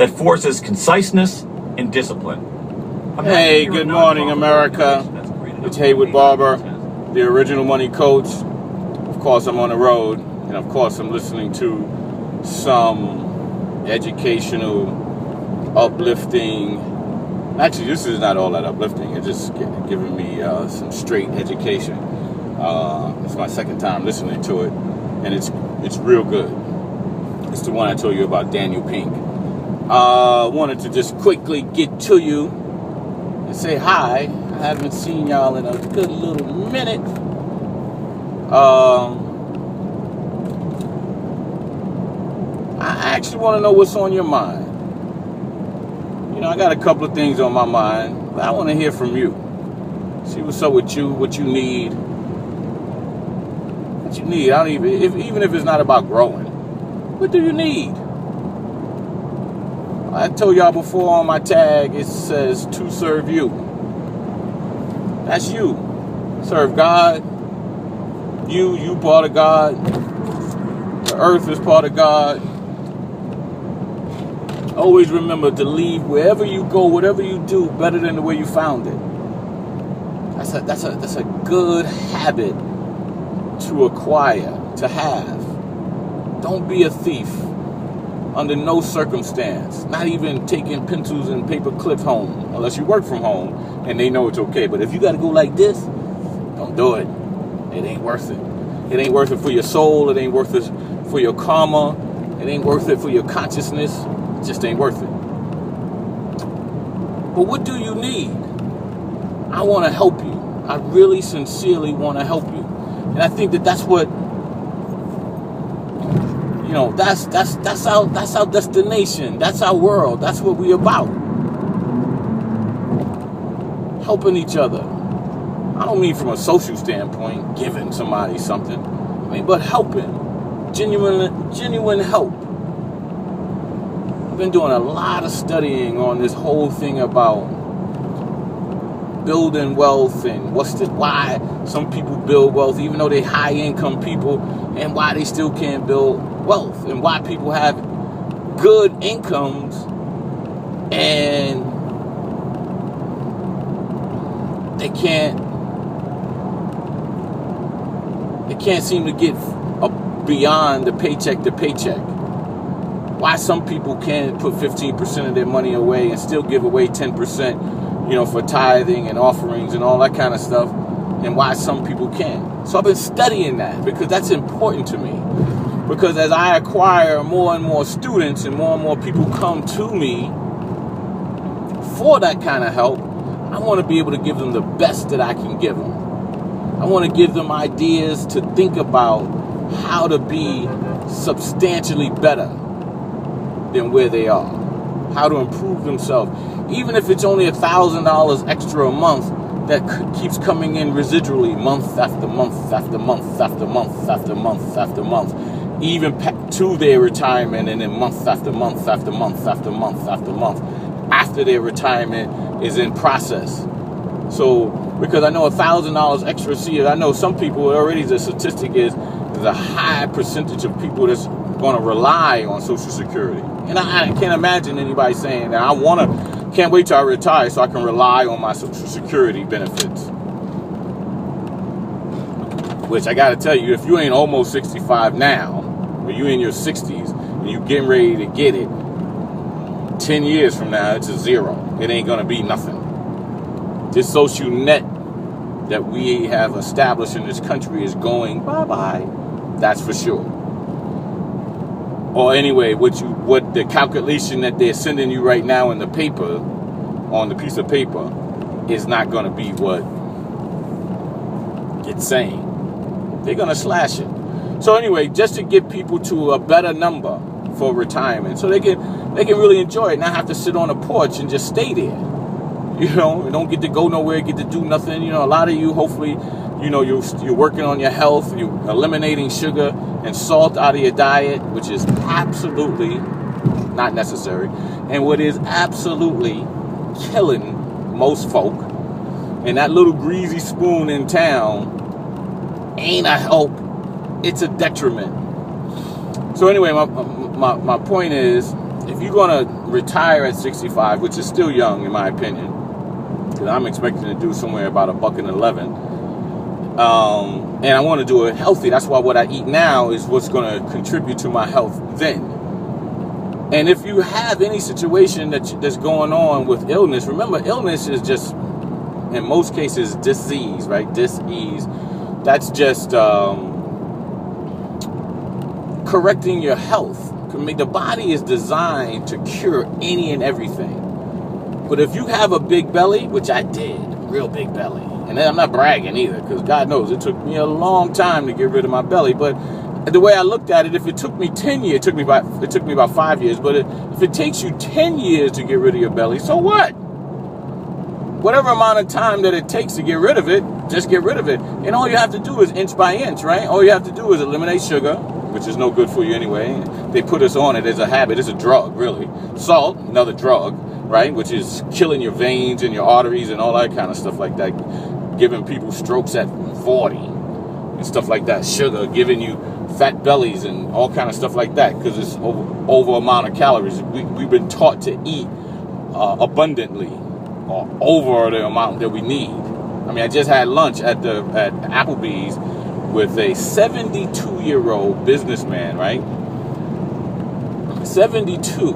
that forces conciseness and discipline. Hey, good morning, America. It's Haywood Barber, the original money coach. Of course, I'm on the road, and of course, I'm listening to some educational, uplifting. Actually, this is not all that uplifting. It's just giving me some straight education. It's my second time listening to it, and it's real good. It's the one I told you about, Daniel Pink. Wanted to just quickly get to you and say hi. I haven't seen y'all in a good little minute. I actually want to know what's on your mind. You know, I got a couple of things on my mind, but I want to hear from you. See what's up with you, what you need. What you need. I don't even if it's not about growing. What do you need? I told y'all before on my tag, it says to serve you. That's you. Serve God. You part of God. The earth is part of God. Always remember to leave wherever you go, whatever you do, better than the way you found it. That's a good habit to acquire, to have. Don't be a thief under no circumstance. Not even taking pencils and paper clips home, unless you work from home and they know it's okay. But if you got to go like this, don't do it. It ain't worth it. It ain't worth it for your soul. It ain't worth it for your karma. It ain't worth it for your consciousness. It just ain't worth it. But what do you need? I want to help you. I really sincerely want to help you. And I think that's what, you know, that's our destination. That's our world. That's what we about. Helping each other. I don't mean from a social standpoint, giving somebody something. I mean, but helping. Genuine help. I've been doing a lot of studying on this whole thing about building wealth and why some people build wealth even though they're high income people, and why they still can't build wealth, and why people have good incomes and they can't seem to get beyond the paycheck to paycheck. Why some people can put 15% of their money away and still give away 10%, you know, for tithing and offerings and all that kind of stuff, and why some people can't. So I've been studying that because that's important to me. Because as I acquire more and more students and more people come to me for that kind of help, I want to be able to give them the best that I can give them. I want to give them ideas to think about how to be substantially better than where they are. How to improve themselves. Even if it's only $1,000 extra a month that keeps coming in residually month after month after month after month after month after month, even to their retirement, and then month after month after month after month after month after their retirement is in process. So, because I know $1,000 extra, see, I know some people already, the statistic is there's a high percentage of people that's going to rely on Social Security. And I can't imagine anybody saying that can't wait till I retire so I can rely on my Social Security benefits. Which I got to tell you, if you ain't almost 65 now, or you in your 60s, and you getting ready to get it, 10 years from now, it's a zero. It ain't going to be nothing. This social net that we have established in this country is going bye-bye. That's for sure. Or anyway, what the calculation that they're sending you right now in the paper, on the piece of paper, is not going to be what it's saying. They're going to slash it. So anyway, just to get people to a better number for retirement, so they can really enjoy it, not have to sit on a porch and just stay there. You know, don't get to go nowhere, get to do nothing. You know, a lot of you, hopefully, you know, you're working on your health, you're eliminating sugar and salt out of your diet, which is absolutely not necessary, and what is absolutely killing most folk. And that little greasy spoon in town ain't a help, it's a detriment. So anyway, my point is, if you're going to retire at 65, which is still young in my opinion, because I'm expecting to do somewhere about $1.11, and I want to do it healthy. That's why what I eat now is what's going to contribute to my health then. And if you have any situation that's going on with illness, remember, illness is just, in most cases, disease, right? Dis-ease. That's just correcting your health. The body is designed to cure any and everything. But if you have a big belly, which I did, real big belly, and I'm not bragging either, because God knows it took me a long time to get rid of my belly. But the way I looked at it, if it took me 10 years, it took me about 5 years. But if it takes you 10 years to get rid of your belly, so what? Whatever amount of time that it takes to get rid of it, just get rid of it. And all you have to do is inch by inch, right? All you have to do is eliminate sugar, which is no good for you anyway. They put us on it as a habit. It's a drug, really. Salt, another drug, right? Which is killing your veins and your arteries and all that kind of stuff like that. Giving people strokes at 40 and stuff like that. Sugar, giving you fat bellies and all kind of stuff like that because it's over amount of calories. We've been taught to eat abundantly or over the amount that we need. I mean, I just had lunch at Applebee's with a 72-year-old businessman, right? 72. I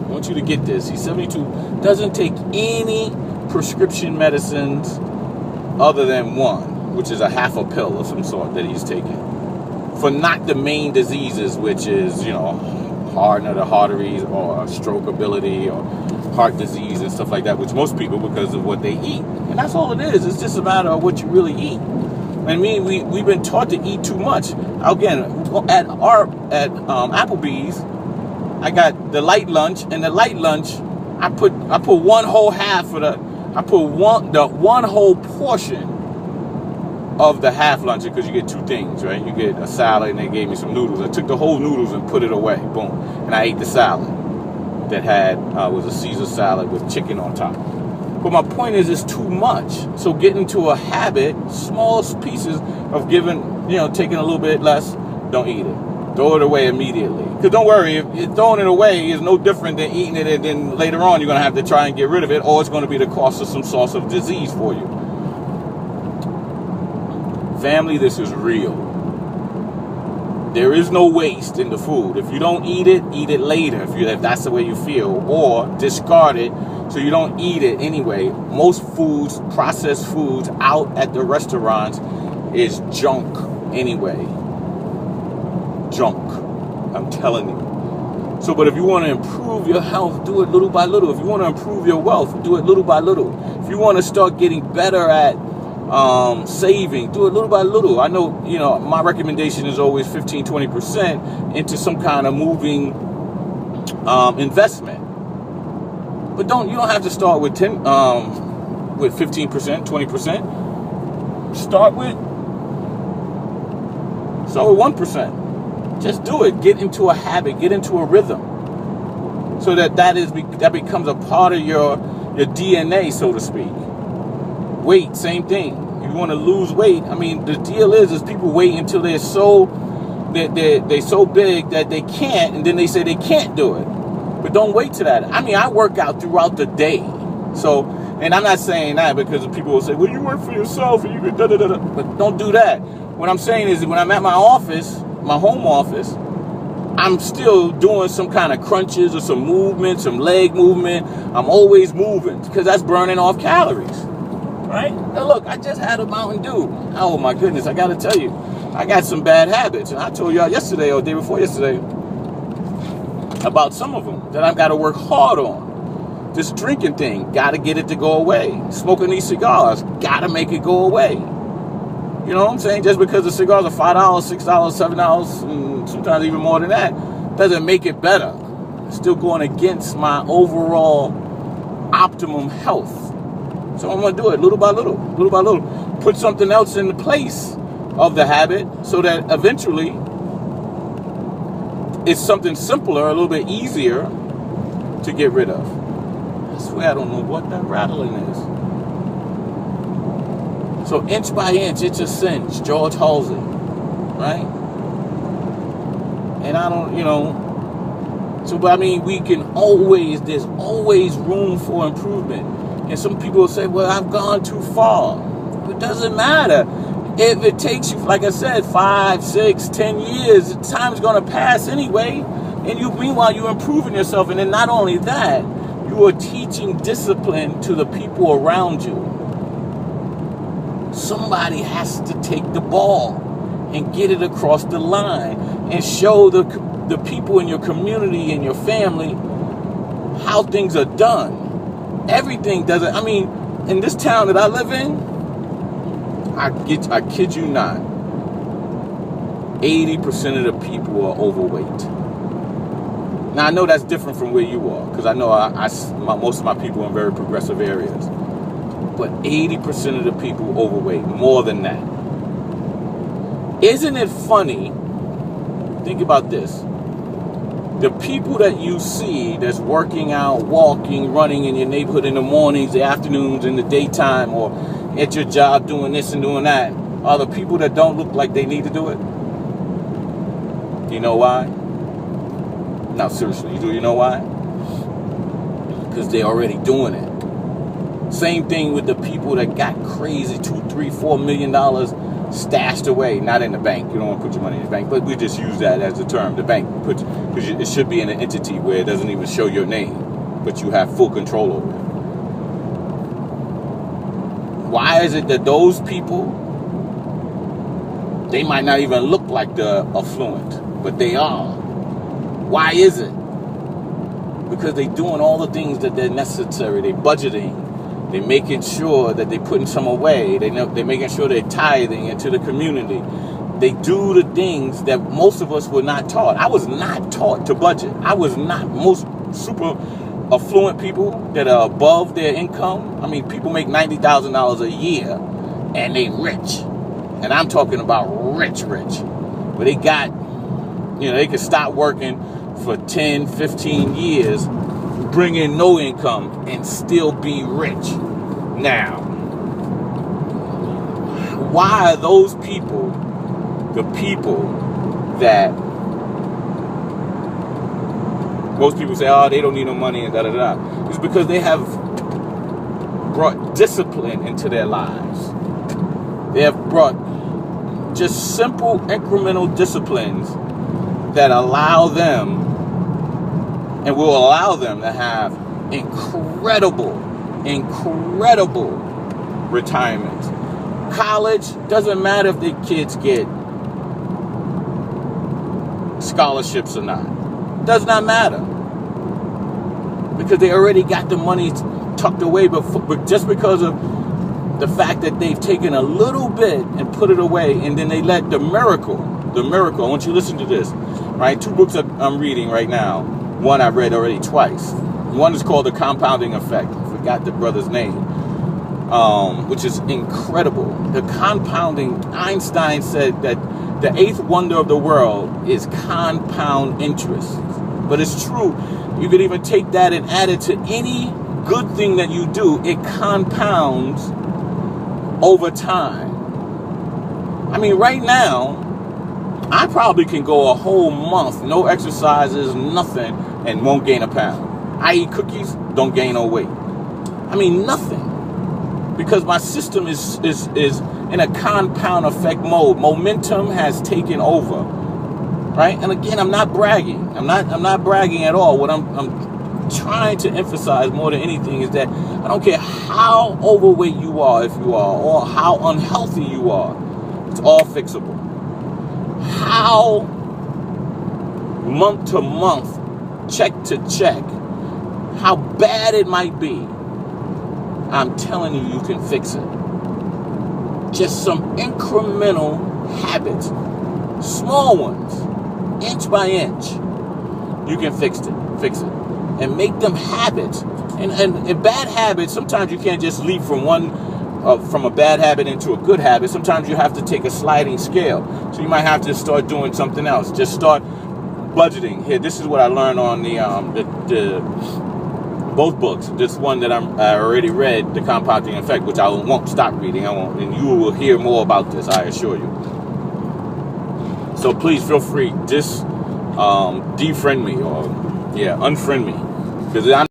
want you to get this. He's 72. Doesn't take any prescription medicines other than one, which is a half a pill of some sort that he's taking for not the main diseases, which is, hardening of the arteries or stroke ability or heart disease and stuff like that, which most people, because of what they eat. And that's all it is. It's just a matter of what you really eat. I mean, we've been taught to eat too much. Again, at Applebee's, I got the light lunch, and the light lunch, I put one whole half of one whole portion of the half lunch, because you get two things, right? You get a salad, and they gave me some noodles. I took the whole noodles and put it away, boom, and I ate the salad that was a Caesar salad with chicken on top. But my point is, it's too much. So get into a habit, small pieces of taking a little bit less, don't eat it. Throw it away immediately. Because don't worry, if throwing it away is no different than eating it, and then later on you're going to have to try and get rid of it, or it's going to be the cost of some source of disease for you. Family, this is real. There is no waste in the food. If you don't eat it later, if that's the way you feel, or discard it so you don't eat it anyway. Most foods, processed foods out at the restaurants is junk anyway. Junk. I'm telling you. So, but if you want to improve your health, do it little by little. If you want to improve your wealth, do it little by little. If you want to start getting better at saving, do it little by little. I know, my recommendation is always 15-20% into some kind of moving investment. But you don't have to start with 15%, 20%. Start with 1%. Just do it. Get into a habit. Get into a rhythm. So that becomes a part of your DNA, so to speak. Weight, same thing. If you want to lose weight, I mean, the deal is people wait until they're so big that they can't, and then they say they can't do it. But don't wait to that. I mean, I work out throughout the day. So, and I'm not saying that because people will say, well, you work for yourself and you can da-da-da-da. But don't do that. What I'm saying is that when I'm at my office, my home office, I'm still doing some kind of crunches or some movement, some leg movement. I'm always moving because that's burning off calories. Right? Now look, I just had a Mountain Dew. Oh my goodness, I got to tell you, I got some bad habits. And I told y'all yesterday or the day before yesterday about some of them that I've got to work hard on. This drinking thing, got to get it to go away. Smoking these cigars, got to make it go away. You know what I'm saying? Just because the cigars are $5, $6, $7, and sometimes even more than that, doesn't make it better. It's still going against my overall optimum health. So I'm going to do it little by little, little by little. Put something else in the place of the habit so that eventually it's something simpler, a little bit easier to get rid of. I swear I don't know what that rattling is. So inch by inch, it's a cinch, George Halsey, right? And I don't, So, but I mean, there's always room for improvement. And some people will say, well, I've gone too far. It doesn't matter. If it takes you, like I said, 5, 6, 10 years, time's going to pass anyway. And meanwhile, you're improving yourself. And then not only that, you are teaching discipline to the people around you. Somebody has to take the ball and get it across the line and show the people in your community and your family how things are done. Everything doesn't, I mean, in this town that I live in, I kid you not, 80% of the people are overweight. Now, I know that's different from where you are, because I know most of my people are in very progressive areas. But 80% of the people overweight, more than that. Isn't it funny? Think about this. The people that you see that's working out, walking, running in your neighborhood in the mornings, the afternoons, in the daytime, or at your job doing this and doing that, are the people that don't look like they need to do it. You know why? No, seriously, you know why? Because they're already doing it. Same thing with the people that got crazy $2, $3, $4 million stashed away, not in the bank. You don't want to put your money in the bank, but we just use that as the term, the bank. Because it should be in an entity where it doesn't even show your name, but you have full control over it. Why is it that those people, they might not even look like the affluent, but they are? Why is it? Because they're doing all the things that they're necessary. They're budgeting. They're making sure that they're putting some away. They're making sure they're tithing into the community. They do the things that most of us were not taught. I was not taught to budget. I was not. Most super affluent people that are above their income. I mean, people make $90,000 a year and they rich. And I'm talking about rich. But they got, they can stop working for 10, 15 years, bring in no income, and still be rich. Now, why are those people the people that most people say, oh, they don't need no money and da-da-da? It's because they have brought discipline into their lives. They have brought just simple incremental disciplines that allow them and will allow them to have incredible retirement. College, doesn't matter if the kids get scholarships or not. Does not matter. Because they already got the money tucked away, but just because of the fact that they've taken a little bit and put it away, and then they let the miracle, I want you to listen to this, right? 2 books that I'm reading right now. One I read already twice. One is called The Compounding Effect. I forgot the brother's name, which is incredible. The compounding, Einstein said that the 8th wonder of the world is compound interest. But it's true. You could even take that and add it to any good thing that you do. It compounds over time. I mean, right now, I probably can go a whole month, no exercises, nothing, and won't gain a pound. I eat cookies, don't gain no weight. I mean, nothing. Because my system is in a compound effect mode. Momentum has taken over. Right? And again, I'm not bragging. I'm not bragging at all. What I'm trying to emphasize more than anything is that I don't care how overweight you are, if you are, or how unhealthy you are. It's all fixable. How month to month, check to check, how bad it might be, I'm telling you, you can fix it. Just some incremental habits, small ones, inch by inch, you can fix it, and make them habits. And bad habits, sometimes you can't just leap from from a bad habit into a good habit. Sometimes you have to take a sliding scale. So you might have to start doing something else. Just start budgeting. Here, this is what I learned on the both books. This one that I already read, The Compounding Effect, which I won't stop reading. And you will hear more about this, I assure you. So please feel free, just defriend me or Yeah, unfriend me. Because I